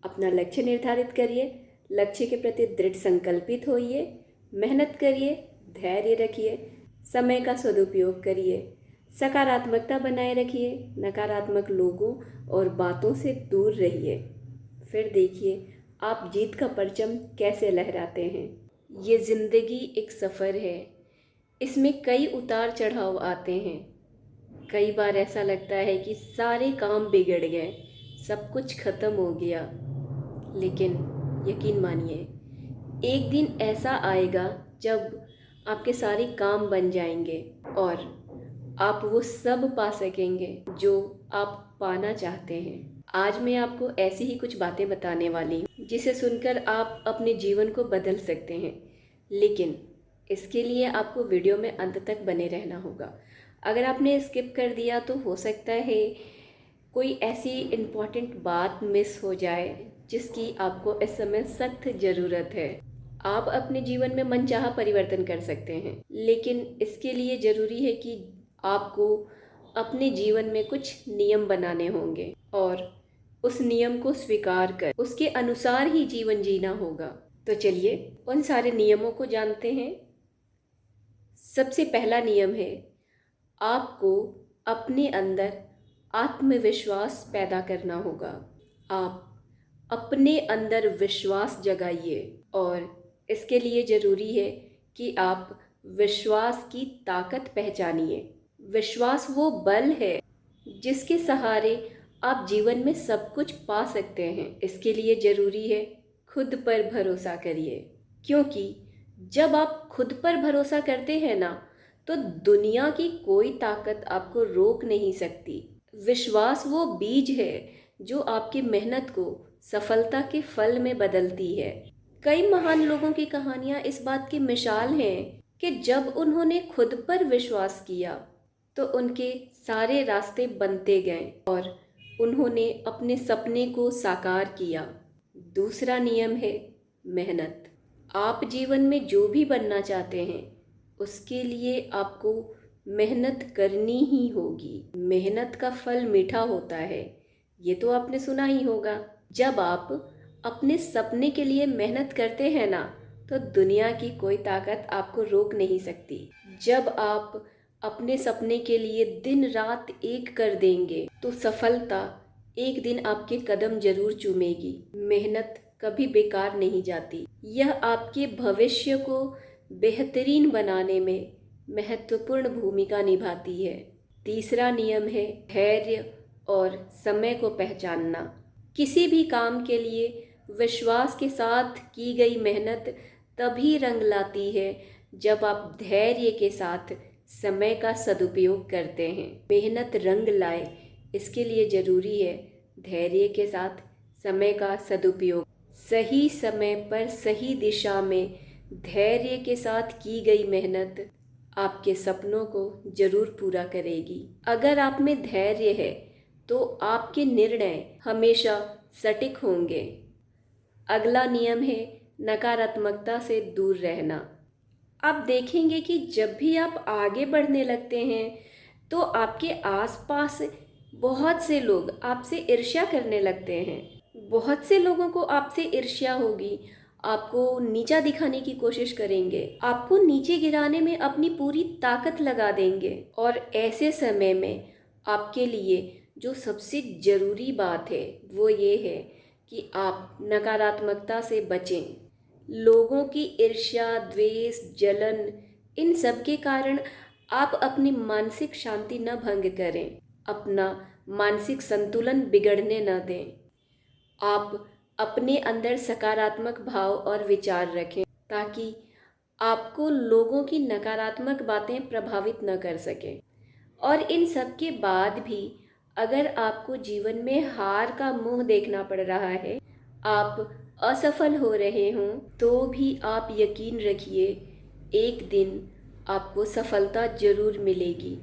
अपना लक्ष्य निर्धारित करिए, लक्ष्य के प्रति दृढ़ संकल्पित होइए, मेहनत करिए, धैर्य रखिए, समय का सदुपयोग करिए, सकारात्मकता बनाए रखिए, नकारात्मक लोगों और बातों से दूर रहिए। फिर देखिए आप जीत का परचम कैसे लहराते हैं। ये ज़िंदगी एक सफ़र है, इसमें कई उतार चढ़ाव आते हैं। कई बार ऐसा लगता है कि सारे काम बिगड़ गए, सब कुछ खत्म हो गया। लेकिन यकीन मानिए, एक दिन ऐसा आएगा जब आपके सारे काम बन जाएंगे और आप वो सब पा सकेंगे जो आप पाना चाहते हैं। आज मैं आपको ऐसी ही कुछ बातें बताने वाली हूँ जिसे सुनकर आप अपने जीवन को बदल सकते हैं। लेकिन इसके लिए आपको वीडियो में अंत तक बने रहना होगा। अगर आपने स्किप कर दिया तो हो सकता है कोई ऐसी इम्पॉर्टेंट बात मिस हो जाए जिसकी आपको इस समय सख्त ज़रूरत है। आप अपने जीवन में मनचाहा परिवर्तन कर सकते हैं, लेकिन इसके लिए ज़रूरी है कि आपको अपने जीवन में कुछ नियम बनाने होंगे और उस नियम को स्वीकार कर उसके अनुसार ही जीवन जीना होगा। तो चलिए उन सारे नियमों को जानते हैं। सबसे पहला नियम है, आपको अपने अंदर आत्मविश्वास पैदा करना होगा। आप अपने अंदर विश्वास जगाइए और इसके लिए ज़रूरी है कि आप विश्वास की ताकत पहचानिए। विश्वास वो बल है जिसके सहारे आप जीवन में सब कुछ पा सकते हैं। इसके लिए ज़रूरी है खुद पर भरोसा करिए, क्योंकि जब आप खुद पर भरोसा करते हैं ना, तो दुनिया की कोई ताकत आपको रोक नहीं सकती। विश्वास वो बीज है जो आपकी मेहनत को सफलता के फल में बदलती है। कई महान लोगों की कहानियां इस बात की मिसाल हैं कि जब उन्होंने खुद पर विश्वास किया तो उनके सारे रास्ते बनते गए और उन्होंने अपने सपने को साकार किया। दूसरा नियम है मेहनत। आप जीवन में जो भी बनना चाहते हैं उसके लिए आपको मेहनत करनी ही होगी। मेहनत का फल मीठा होता है, ये तो आपने सुना ही होगा। जब आप अपने सपने के लिए मेहनत करते हैं ना, तो दुनिया की कोई ताकत आपको रोक नहीं सकती। जब आप अपने सपने के लिए दिन रात एक कर देंगे तो सफलता एक दिन आपके कदम जरूर चूमेगी। मेहनत कभी बेकार नहीं जाती, यह आपके भविष्य को बेहतरीन बनाने में महत्वपूर्ण भूमिका निभाती है। तीसरा नियम है धैर्य और समय को पहचानना। किसी भी काम के लिए विश्वास के साथ की गई मेहनत तभी रंग लाती है जब आप धैर्य के साथ समय का सदुपयोग करते हैं। मेहनत रंग लाए, इसके लिए ज़रूरी है धैर्य के साथ समय का सदुपयोग। सही समय पर सही दिशा में धैर्य के साथ की गई मेहनत आपके सपनों को जरूर पूरा करेगी। अगर आप में धैर्य है तो आपके निर्णय हमेशा सटीक होंगे। अगला नियम है नकारात्मकता से दूर रहना। आप देखेंगे कि जब भी आप आगे बढ़ने लगते हैं तो आपके आसपास बहुत से लोग आपसे ईर्ष्या करने लगते हैं। बहुत से लोगों को आपसे ईर्ष्या होगी, आपको नीचा दिखाने की कोशिश करेंगे, आपको नीचे गिराने में अपनी पूरी ताकत लगा देंगे। और ऐसे समय में आपके लिए जो सबसे ज़रूरी बात है वो ये है कि आप नकारात्मकता से बचें। लोगों की ईर्ष्या, द्वेष, जलन, इन सब के कारण आप अपनी मानसिक शांति न भंग करें, अपना मानसिक संतुलन बिगड़ने न दें। आप अपने अंदर सकारात्मक भाव और विचार रखें ताकि आपको लोगों की नकारात्मक बातें प्रभावित न कर सकें। और इन सब के बाद भी अगर आपको जीवन में हार का मुंह देखना पड़ रहा है, आप असफल हो रहे हों, तो भी आप यकीन रखिए एक दिन आपको सफलता जरूर मिलेगी।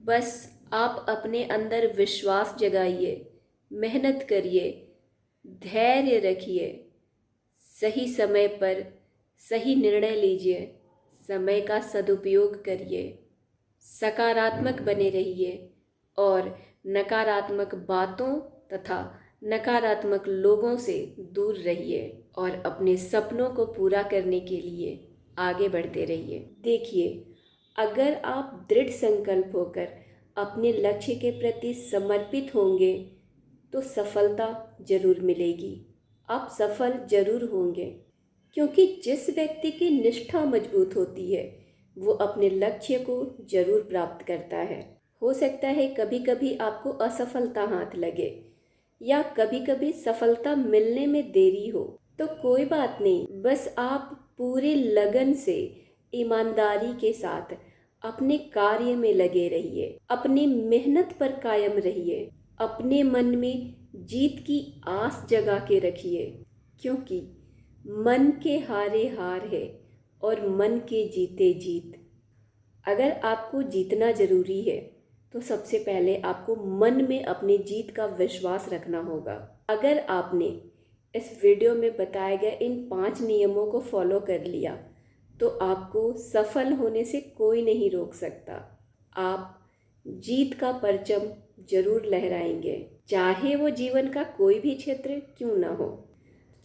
बस आप अपने अंदर विश्वास जगाइए, मेहनत करिए, धैर्य रखिए, सही समय पर सही निर्णय लीजिए, समय का सदुपयोग करिए, सकारात्मक बने रहिए और नकारात्मक बातों तथा नकारात्मक लोगों से दूर रहिए और अपने सपनों को पूरा करने के लिए आगे बढ़ते रहिए। देखिए, अगर आप दृढ़ संकल्प होकर अपने लक्ष्य के प्रति समर्पित होंगे तो सफलता जरूर मिलेगी। आप सफल जरूर होंगे, क्योंकि जिस व्यक्ति की निष्ठा मजबूत होती है वो अपने लक्ष्य को जरूर प्राप्त करता है। हो सकता है कभी कभी आपको असफलता हाथ लगे या कभी कभी सफलता मिलने में देरी हो, तो कोई बात नहीं, बस आप पूरे लगन से ईमानदारी के साथ अपने कार्य में लगे रहिए, अपनी मेहनत पर कायम रहिए, अपने मन में जीत की आस जगा के रखिए, क्योंकि मन के हारे हार है और मन के जीते जीत। अगर आपको जीतना जरूरी है तो सबसे पहले आपको मन में अपनी जीत का विश्वास रखना होगा। अगर आपने इस वीडियो में बताए गए इन 5 नियमों को फॉलो कर लिया तो आपको सफल होने से कोई नहीं रोक सकता। आप जीत का परचम जरूर लहराएंगे, चाहे वो जीवन का कोई भी क्षेत्र क्यों ना हो।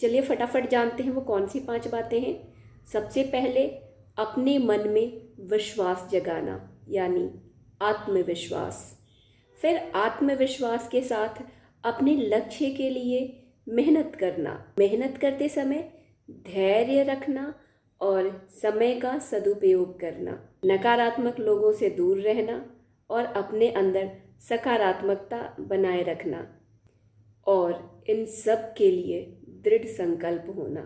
चलिए फटाफट जानते हैं वो कौन सी 5 बातें हैं। सबसे पहले, अपने मन में विश्वास जगाना, यानी आत्मविश्वास। फिर आत्मविश्वास के साथ अपने लक्ष्य के लिए मेहनत करना, मेहनत करते समय धैर्य रखना और समय का सदुपयोग करना, नकारात्मक लोगों से दूर रहना और अपने अंदर सकारात्मकता बनाए रखना, और इन सब के लिए दृढ़ संकल्प होना।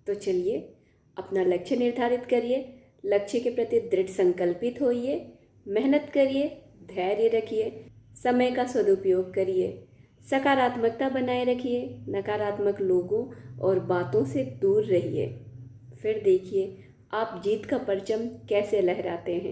तो चलिए अपना लक्ष्य निर्धारित करिए, लक्ष्य के प्रति दृढ़ संकल्पित होइए, मेहनत करिए, धैर्य रखिए, समय का सदुपयोग करिए, सकारात्मकता बनाए रखिए, नकारात्मक लोगों और बातों से दूर रहिए। फिर देखिए आप जीत का परचम कैसे लहराते हैं।